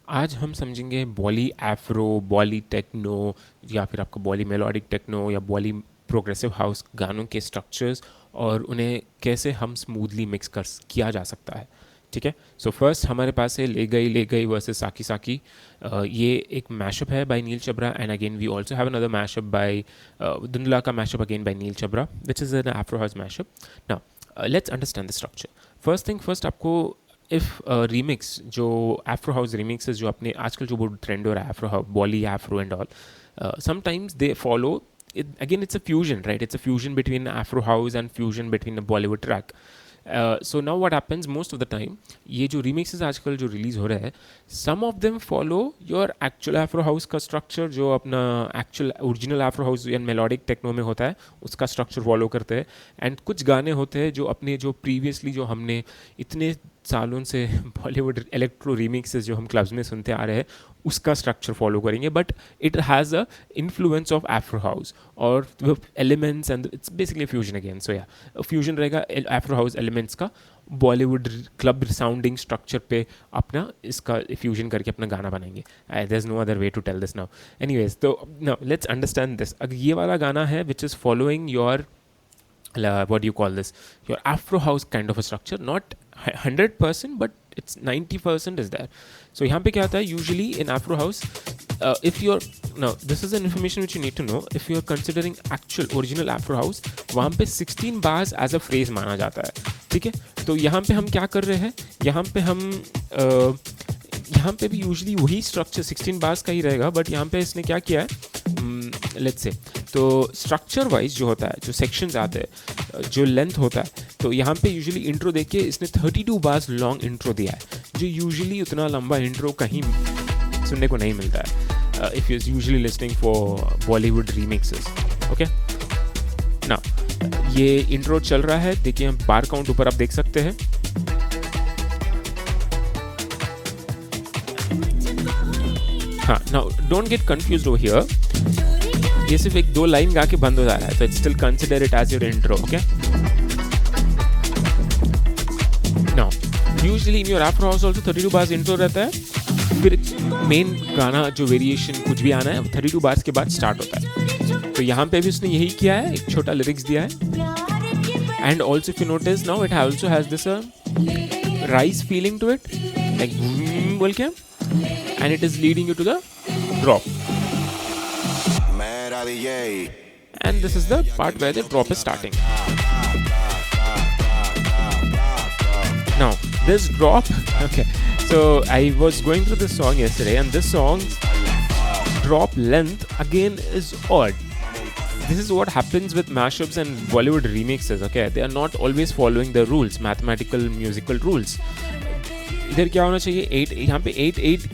आज हम समझेंगे बॉली एफ्रो, बॉली टेक्नो या फिर आपका बॉली मेलोडिक टेक्नो या बॉली प्रोग्रेसिव हाउस गानों के स्ट्रक्चर्स और उन्हें कैसे हम स्मूथली मिक्स कर किया जा सकता है। ठीक है, सो फर्स्ट हमारे पास है ले गई वर्सेस साकी साकी। ये एक मैशअप है by Neel Chhabra and again we also have another mashup by Dhundhla का mashup again by Neel Chhabra which is an Afro house mashup. Now let's understand the structure. First thing first, आपको इफ़ रिमिक्स जो एफ्रो हाउस रिमिक्सेस जो अपने आजकल जो बहुत trend हो रहा है Afro house Bolly Afro and all, sometimes they follow again it's a fusion, right? It's a fusion between afro house and fusion between a bollywood track. So now what happens most of the time, ये जो remixes आजकल जो release हो रहे हैं, some of them follow your actual afro house का structure जो अपना actual original afro house या melodic techno में होता है उसका structure follow करते हैं, and कुछ गाने होते हैं जो अपने जो previously जो हमने इतने सालों से बॉलीवुड इलेक्ट्रो रीमिक्सेस जो हम क्लब्स में सुनते आ रहे हैं उसका स्ट्रक्चर फॉलो करेंगे, but it has a influence of Afro house और elements and it's basically fusion again. So या फ्यूजन रहेगा एफ्रो हाउस एलिमेंट्स का बॉलीवुड क्लब साउंडिंग स्ट्रक्चर पे अपना इसका फ्यूजन करके अपना गाना बनाएंगे। There is no other way to tell this now. Anyways, तो नाउ लेट्स अंडरस्टैंड दिस। अगर ये वाला गाना है which is following your what do you call this, your afro house kind of a structure, not 100% but it's 90% is there. So यहाँ पे क्या होता है usually in afro house, if you're now this is an information which you need to know, if you're considering actual original afro house वहाँ पे 16 bars as a phrase माना जाता है। ठीक है, तो यहाँ पे हम क्या कर रहे हैं, यहाँ पे हम यहाँ पे भी यूजली वही स्ट्रक्चर 16 बार्स का ही रहेगा, बट यहाँ पे इसने क्या किया है, लेट्स से तो स्ट्रक्चर वाइज जो होता है जो सेक्शंस आते हैं जो लेंथ होता है, तो यहाँ पे यूजुअली इंट्रो देख के इसने 32 बार्स लॉन्ग इंट्रो दिया है, जो यूजुअली उतना लंबा इंट्रो कहीं सुनने को नहीं मिलता है if you usually listing for Bollywood remixes. Okay, now ये इंट्रो चल रहा है, देखिए हम बार काउंट ऊपर आप देख सकते हैं। हाँ, now don't get confused over here, ये सिर्फ एक दो लाइन गा के बंद हो जा रहा है, तो it's still consider it as your intro. Okay, now usually in your afro house also 32 bars intro रहता है, फिर मेन गाना जो वेरिएशन कुछ भी आना है 32 बार्स के बाद स्टार्ट होता है। तो यहाँ पे भी उसने यही किया है, एक छोटा लिरिक्स दिया है, and also if you notice now it also has this rise feeling to it, like बोल के, and it is leading you to the drop. And this is the part where the drop is starting. Now, this drop, okay, so I was going through this song yesterday, and this song's drop length again is odd. This is what happens with mashups and Bollywood remixes, okay? They are not always following the rules, mathematical, musical rules. इधर क्या होना चाहिए, 8, यहाँ पे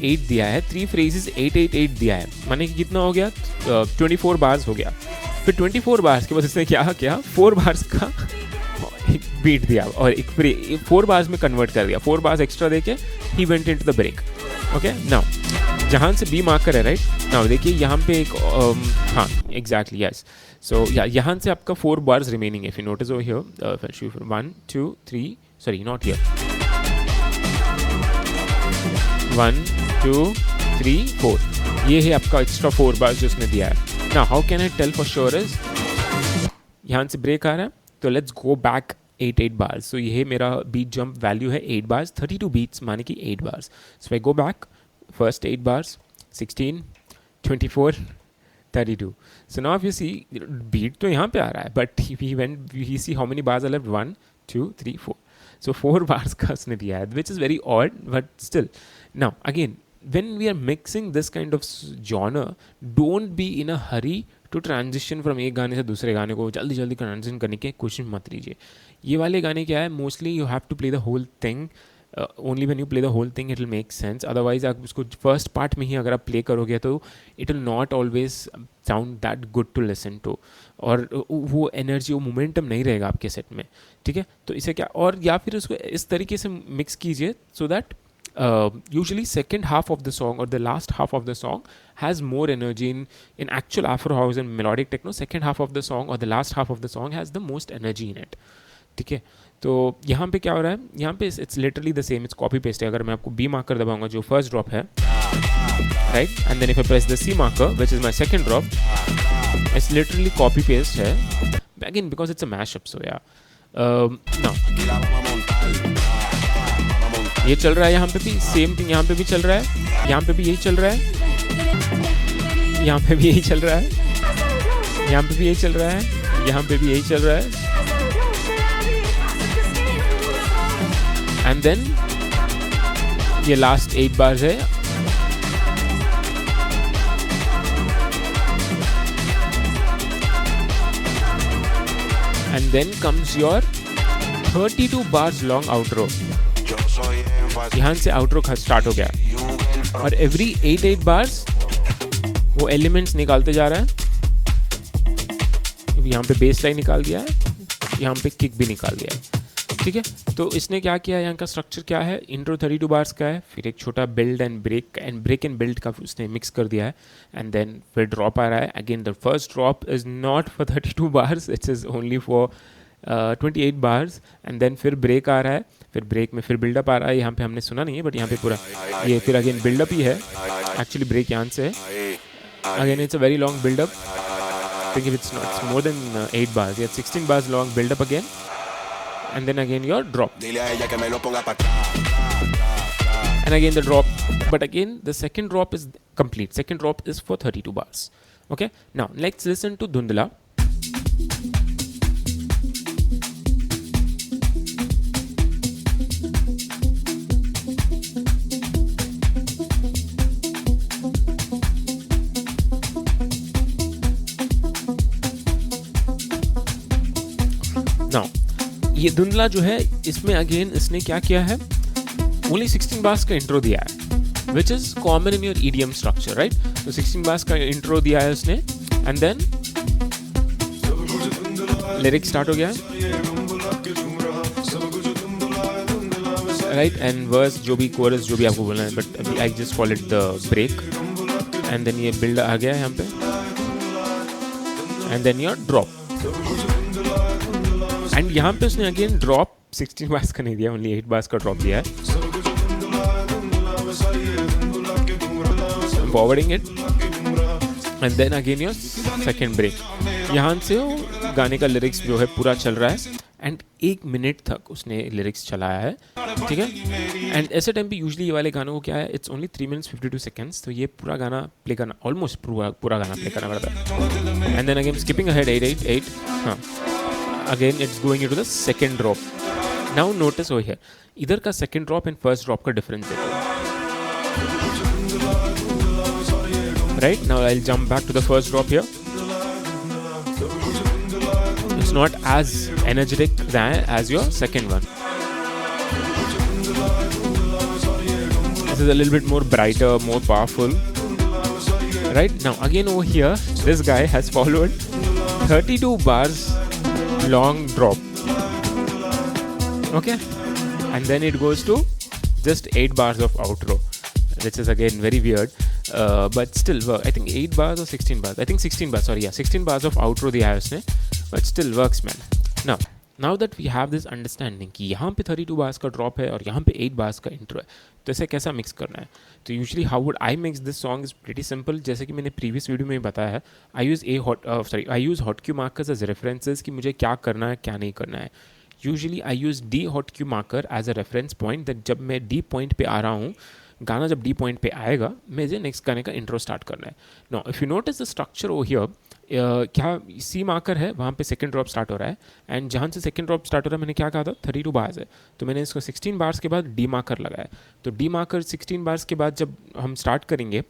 8 दिया है, 3 phrases 8 दिया है, माने कि कितना हो गया, 24 बार्स हो गया। फिर 24 बार्स के बाद इसने क्या किया, 4 बार्स का एक बीट दिया और एक 4 बार्स में कन्वर्ट कर दिया, 4 बार्स एक्स्ट्रा देके he went into the break. Okay, now जहाँ से बी मार्कर है, राइट, नाउ देखिए यहाँ पे एक हाँ एग्जैक्टली यस, सो यहाँ से आपका 4 बार्स रिमेनिंग है। If you notice over here 1 2 3, sorry not here, 1 2 3 4, ये है आपका एक्स्ट्रा 4 बार्स जो उसने दिया है। Now how can I tell for sure is, यहाँ से ब्रेक आ रहा है, तो let's go back 8 bars. So ये मेरा बीट जंप वैल्यू है 8 बार्स, 32 बीट्स माने कि 8 bars. So I go back, first 8 bars 16 24 32। So now if you see beat तो यहाँ पे आ रहा है, but we see how many bars are left, 1 2 3 4, so 4 bars का उसने दिया है, which is very odd, but still. Now again, when we are mixing this kind of genre, don't be in a hurry to transition from एक गाने से दूसरे गाने को जल्दी जल्दी ट्रांजिशन करने की कोशिश मत कीजिए। ये वाले गाने क्या है, mostly you have to play the whole thing, only when you play the whole thing it will make sense, otherwise आप उसको फर्स्ट पार्ट में ही अगर आप प्ले करोगे तो it will not always sound that good to listen to, और वो energy वो मोमेंटम नहीं रहेगा आपके सेट में। ठीक है, तो इसे क्या, और या फिर उसको इस तरीके से मिक्स कीजिए so that usually second half of the song or the last half of the song has more energy in actual afro house and melodic techno. Second half of the song or the last half of the song has the most energy in it. ठीक है, तो यहाँ पे क्या हो रहा है, यहाँ पे it's literally the same, it's copy paste है। अगर मैं आपको बी मार्कर दबाऊंगा जो फर्स्ट ड्रॉप है, right? And then if I press the C marker, which is my second drop, it's literally copy paste है again because it's a mashup. So yeah, now ये चल रहा है यहाँ पे भी, सेम थिंग यहाँ पे भी चल रहा है, यहाँ पे भी यही चल रहा है, यहाँ पे भी यही चल रहा है, यहाँ पे भी यही चल रहा है, यहाँ पे भी यही चल रहा है, एंड देन ये लास्ट 8 बार्स है, and then comes your 32 bars long outro. यहाँ से outro स्टार्ट हो गया और every 8 bars वो elements निकालते जा रहा है. यहाँ पे bass line निकाल दिया है, यहाँ पे kick भी निकाल दिया है. ठीक है, तो इसने क्या किया, यहाँ का स्ट्रक्चर क्या है, इंट्रो 32 बार्स का है, फिर एक छोटा build and break and build का उसने मिक्स कर दिया है, एंड देन फिर ड्रॉप आ रहा है. Again the first drop is not for 32 bars, it's is only for 28 bars, and then फिर ब्रेक आ रहा है, फिर ब्रेक में फिर बिल्डअप आ रहा है. यहाँ पे हमने सुना नहीं है बट यहाँ पे पूरा ये फिर अगेन बिल्डअप ही है, एक्चुअली ब्रेक यहाँ से है. Again it's a very long buildup, think it's more than 8 bars, या 16 bars long buildup again, and then again your drop, and again the drop, but again the second drop is complete. Second drop is for 32 bars. Okay, now let's listen to Dhundla. Now ये धुंधला जो है, इसमें again इसने क्या किया है, only 16 bars का इंट्रो दिया है, which is common in your EDM structure, right? तो 16 बार्स का इंट्रो दिया है उसने, एंड देन लिरिक्स स्टार्ट हो गया है, राइट? एंड वर्स जो भी कोरस जो भी आपको बोलना है, but I just call it the break, and then ये बिल्ड आ गया है यहाँ पे, and then your drop. And यहाँ पे उसने अगेन ड्रॉप 16 बार्स का नहीं दिया, ओनली 8 बार्स का ड्रॉप दिया है. Forwarding it, and then again your second break. यहाँ से वो गाने का लिरिक्स जो है पूरा चल रहा है, एंड 1 मिनट तक उसने लिरिक्स चलाया है. ठीक है, एंड ऐसे टाइम पे यूजुअली ये वाले गानों को क्या है, इट्स ओनली 3 minutes 52 seconds, तो ये पूरा गाना प्ले करना, ऑलमोस्ट पूरा गाना प्ले करना पड़ता है. And then again skipping ahead 8 हाँ, again it's going into the second drop. Now notice over here, इधर का second drop and first drop का difference है, right? Now I'll jump back to the first drop here. It's not as energetic as your second one. This is a little bit more brighter, more powerful, right? Now again over here, this guy has followed 32 bars long drop, okay, and then it goes to just 8 bars of outro, which is again very weird, but still work. I think 8 bars or 16 bars, I think 16 bars, sorry, yeah, 16 bars of outro दिया है उसने, but still works, man. Now that we have this understanding कि यहाँ पे 32 bars का drop है और यहाँ पे 8 बार्स का इंट्रो है, तो इसे कैसा मिक्स करना है, तो usually how would I mix this song is pretty simple. जैसे कि मैंने प्रीवियस वीडियो में बताया है, I use hot cue markers as references कि मुझे क्या करना है क्या नहीं करना है. Usually I use the hot cue marker as a reference point, that जब मैं डी पॉइंट पे आ रहा हूँ, गाना जब डी पॉइंट पे आएगा, मुझे नेक्स्ट गाने का इंट्रो स्टार्ट करना है. Now if you notice the structure over here, क्या सी मार्कर है, वहाँ पे सेकंड ड्रॉप स्टार्ट हो रहा है, एंड जहाँ से सेकंड ड्रॉप स्टार्ट हो रहा है, मैंने क्या कहा था, 32 बार्स है, तो मैंने इसको 16 बार्स के बाद डी मार्कर लगाया. तो डी मार्कर 16 बार्स के बाद जब हम स्टार्ट करेंगे,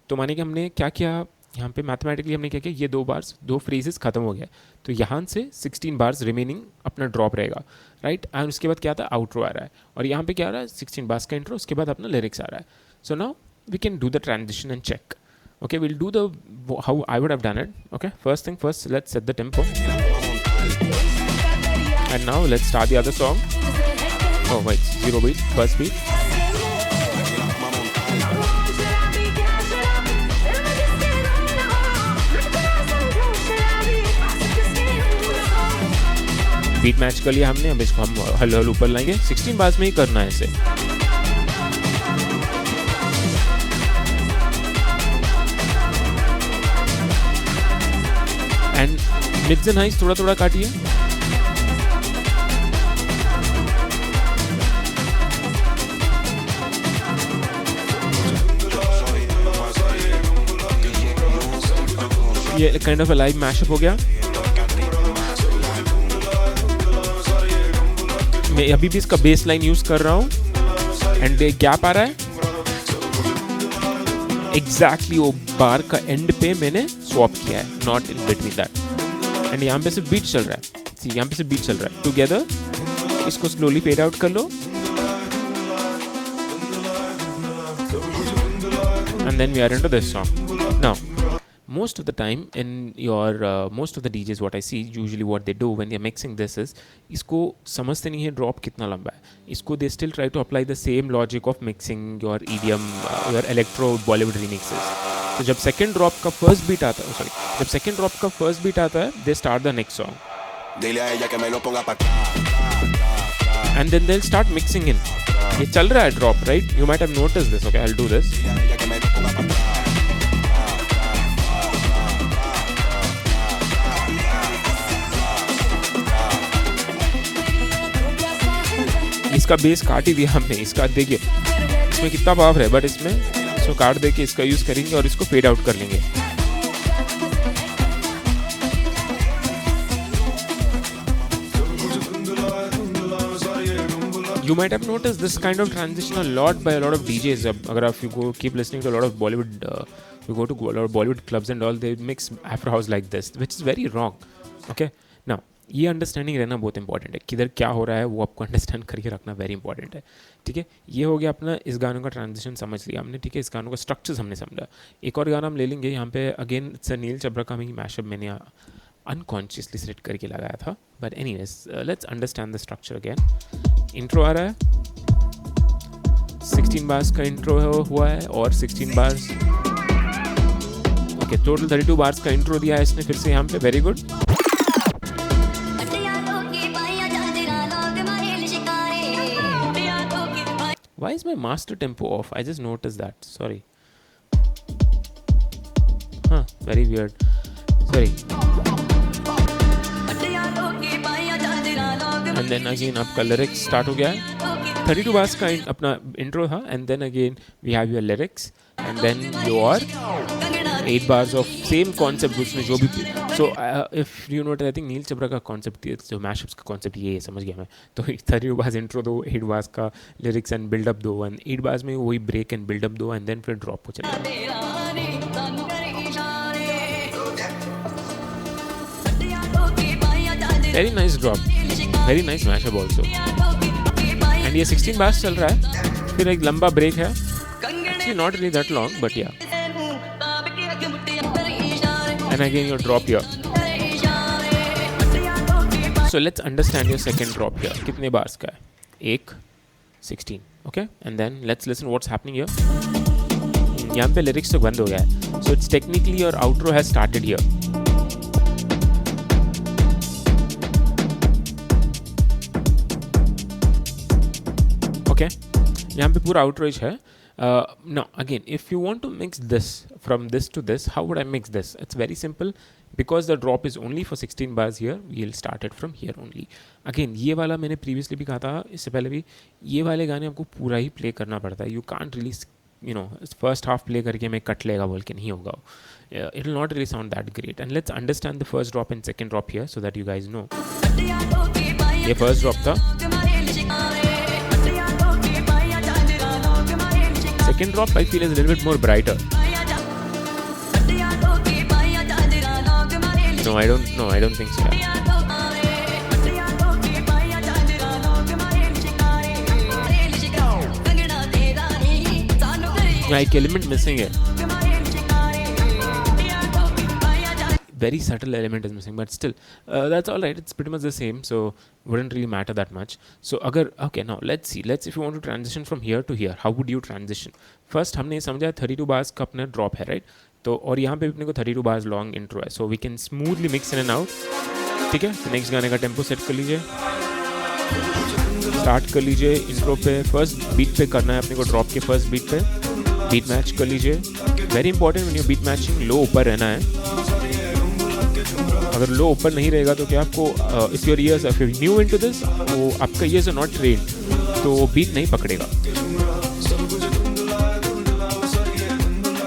तो माने कि हमने क्या किया, यहाँ पे मैथमेटिकली हमने क्या किया, ये 2 बार्स 2 फ्रेजेस खत्म हो गया, तो यहाँ से 16 बार्स रिमेनिंग अपना ड्रॉप रहेगा, राइट? एंड उसके बाद क्या था, आउट्रो आ रहा है, और यहाँ पे क्या आ रहा है, 16 बार्स का इंट्रो, उसके बाद अपना लिरिक्स आ रहा है. So now we can do the transition and check. Okay, we'll do how I would have done it. Okay, first thing first, let's set the tempo. And now let's start the other song. Oh wait, 0 beat, first beat. Beat match कर लिया हमने, अब इसको हम हल ऊपर लाएंगे. 16 bars में ही करना है इसे. मिड्स एंड हाइज थोड़ा थोड़ा काटिए. ये kind of a live mashup हो गया. मैं अभी भी इसका बेस लाइन यूज कर रहा हूँ एंड गैप आ रहा है एग्जैक्टली वो बार का एंड पे मैंने स्वैप किया है, not in between that. And यहाँ पे सिर्फ बीट चल रहा है. सी यहाँ पे सिर्फ बीट चल रहा है टुगेदर. इसको स्लोली फेड आउट कर लो and then we are into this song. Now most of the time in your most of the DJs what I see usually what they do when they're mixing this is इसको समझते नहीं है drop कितना लंबा है. इसको they still try to apply the same logic of mixing your EDM your electro Bollywood remixes. तो जब second drop का first beat आता है जब second drop का first beat आता है they start the next song and then they'll start mixing in. ये चल रहा है drop, right? You might have noticed this. Okay, I'll do this. इसका बेस काट ही दिया हमने. इसका देखिए इसमें कितना पावर है, बट इसमें इसको काट दे के इसका यूज करेंगे और इसको फेड आउट कर लेंगे. You might have noticed this kind of transition a lot by a lot of DJs. अगर आप you go keep listening to a lot of Bollywood, you go to a lot of Bollywood clubs and all, they mix Afro house like this, which is very wrong. Okay, now ये understanding रहना बहुत important है. किधर क्या हो रहा है वो आपको अंडरस्टैंड करके रखना वेरी इंपॉर्टेंट है. ठीक है, ये हो गया अपना इस गानों का ट्रांजिशन समझ लिया हमने. ठीक है, इस गानों का स्ट्रक्चर्स हमने समझा. एक और गाना हम ले लेंगे यहाँ पे. अगेन इट्स अ नील चब्रा का मैशअप मैंने अनकॉन्शियसली सिलेक्ट करके लगाया था, but anyways let's understand the structure again. Intro आ रहा है, 16 बार्स का इंट्रो हुआ है और 16 बार्स. ओके, टोटल 32 बार्स का इंट्रो दिया है इसने फिर से यहाँ पे. Very good. Why is my master tempo off? I just noticed that. Sorry. Huh, very weird. Sorry. And then again आपका lyrics start हो गया है. 32 bars का अपना intro था and then again we have your lyrics and then your 8 bars of same concept उसने जो भी. So if you notice, I think नील चब्रा का concept जो mashups का concept ये है, समझ गया मैं. तो 32 bars intro दो, 8 bars का lyrics and build up दो, and 8 bars में वही break and build up दो, and then फिर drop हो चलेगा. Very nice drop, very nice mashup also. And ये 16 bars चल रहा है, फिर एक लंबा break है. Actually not really that long, but yeah. And again your drop here. So let's understand your second drop here. कितने bars का है? 1, 16. Okay, and then let's listen what's happening here. यहाँ पे lyrics तो बंद हो गया है. So it's technically your outro has started here. Okay, यहाँ पे पूरा outro है. Now again, if you want to mix this from this to this, how would I mix this? It's very simple. Because the drop is only for 16 bars here, we'll start it from here only. Again, ये वाला मैंने previously भी कहा था, इससे पहले भी, ये वाले गाने आपको पूरा ही play करना पड़ता है. You can't really, you know, first half play करके मैं cut लेगा बोल के नहीं होगा. It will not really sound that great. And let's understand the first drop and second drop here so that you guys know. ये first drop था. Second drop I feel is a little bit more brighter. No, I don't think so. Yeah, एक element missing है. Very subtle element is missing, but still, that's all right. It's pretty much the same, so wouldn't really matter that much. So okay, now let's see. If you want to transition from here to here, how would you transition? First, हमने समझा 32 bars का अपना drop है, right? तो और यहाँ पे अपने को 32 bars long intro है, so we can smoothly mix in and out. ठीक है, नेक्स्ट गाने का टेम्पो सेट कर लीजिए, स्टार्ट कर लीजिए. इंट्रो पे फर्स्ट बीट पे करना है अपने को, ड्रॉप के फर्स्ट बीट पे बीट मैच कर लीजिए. Very important when you beat matching, लो ऊपर रहना है. अगर लो ओपन नहीं रहेगा तो क्या आपको if your ears if you new into this, तो आपका ईयर्स आर नॉट ट्रेन्ड, तो बीट नहीं पकड़ेगा।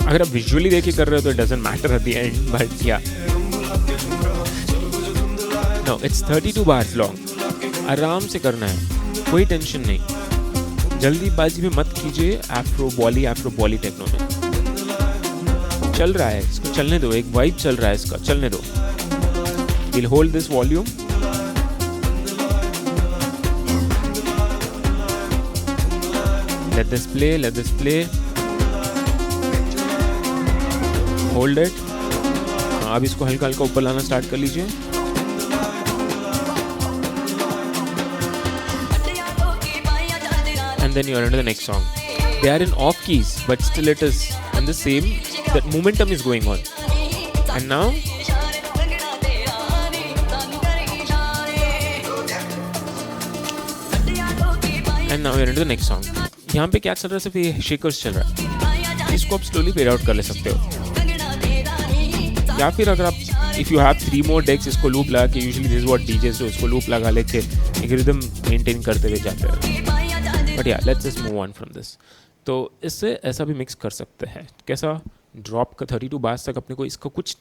अगर आप विजुअली देख के कर रहे हो तो it doesn't matter at the end, but या नो इट्स 32 बार्स लॉन्ग। आराम से करना है, कोई टेंशन नहीं, जल्दीबाजी में मत कीजिए। आफ्रो बॉली टेक्नो में चल रहा है, इसको चलने दो, एक वाइब चल रहा है इसका, चलने दो। Will hold this volume, let this play, hold it. अब इसको हल्का हल्का ऊपर लाना स्टार्ट कर लीजिए। And then you are into the next song. They are in off keys, but still it is in the same, that momentum is going on. And now we are into the next song. यहाँ पे क्या चल रहा है, सिर्फ ये shakers चल रहा है, इसको आप स्लोली फेड आउट कर ले सकते हो। या फिर अगर आप if you have 3 more decks, इसको लूप लगा के, यूजुअली दिस व्हाट डीजेस, इसको लूप लगा लेके एक रिदम मेंटेन करते हुए जाते हैं। बट या let's just move on from this. तो इससे ऐसा भी मिक्स कर सकते हैं, कैसा ड्रॉप का 32 बार्स तक अपने को इसको कुछ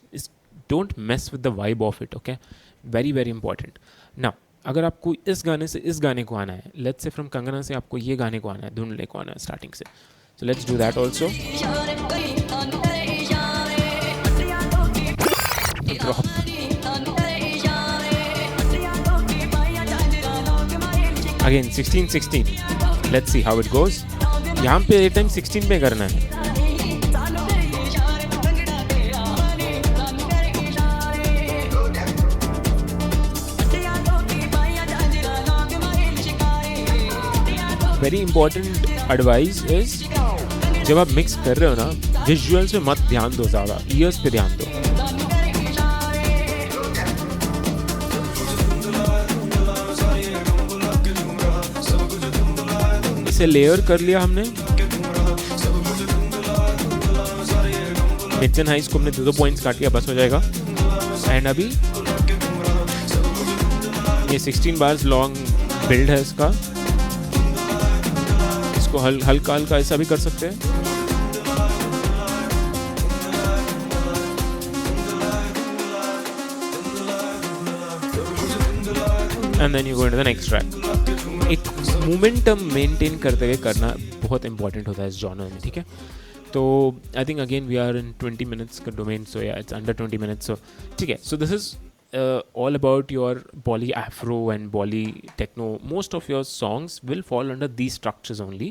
don't mess with the vibe of it, okay, very very important. ना अगर आपको इस गाने से इस गाने को आना है, लेट्स से फ्रॉम कंगना से आपको ये गाने को आना है, ढूंढने को आना है स्टार्टिंग से, so let's do that also. Again 16-16, let's see how it goes. यहाँ पे ये टाइम 16 पे करना है। वेरी इंपॉर्टेंट एडवाइस इज, जब आप मिक्स कर रहे हो ना, विजुअल्स पे मत ध्यान दो ज़्यादा, ईयर्स पे ध्यान दो। इसे लेयर कर लिया हमने, मिड्स एंड हाइज को हमने 2 पॉइंट्स काट लिया, बस हो जाएगा। एंड अभी ये 16 बार्स लॉन्ग बिल्ड है इसका, इसको हल्का हल्का ऐसा भी कर सकते हैं। And then you go into the next track. एक मोमेंटम मेंटेन करते हुए करना बहुत इंपॉर्टेंट होता है इस जॉनर में, ठीक है। तो I think again we are in 20 minutes का domain, so yeah it's under 20 minutes, so ठीक है। So this is all about your Bolly Afro and Bolly Techno. Most of your songs will fall under these structures only.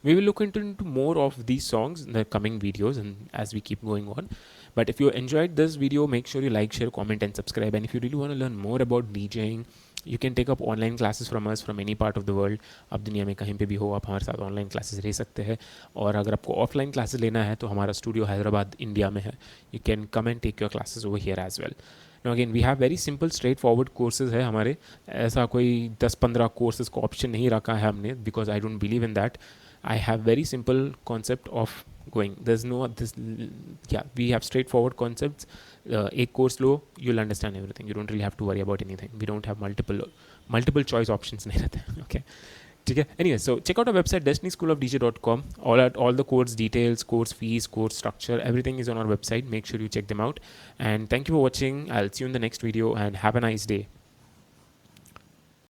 We will look into more of these songs in the coming videos and as we keep going on. But if you enjoyed this video, make sure you like, share, comment and subscribe. And if you really want to learn more about DJing, you can take up online classes from us from any part of the world. आप दुनिया में कहीं पे भी हो, आप हमारे साथ ऑनलाइन क्लासेस ले सकते हैं। और अगर आपको ऑफलाइन क्लासेस लेना है तो हमारा स्टूडियो हैदराबाद इंडिया में है। You can come and take your classes over here as well. Now again, we have very simple straigght forward courses है हमारे, ऐसा कोई 10-15 कोर्सेज का ऑप्शन नहीं रखा है हमने, because I don't believe in that. I have very simple concept of going. There's no this, yeah, we have straightforward concepts. एक course low, you'll understand everything. You don't really have to worry about anything. We don't have multiple choice options नहीं रहते, okay. ठीक है। Anyway, so check out our website destinyschoolofdj.com. all the course details, course fees, course structure, everything is on our website. Make sure you check them out. And thank you for watching. I'll see you in the next video and have a nice day.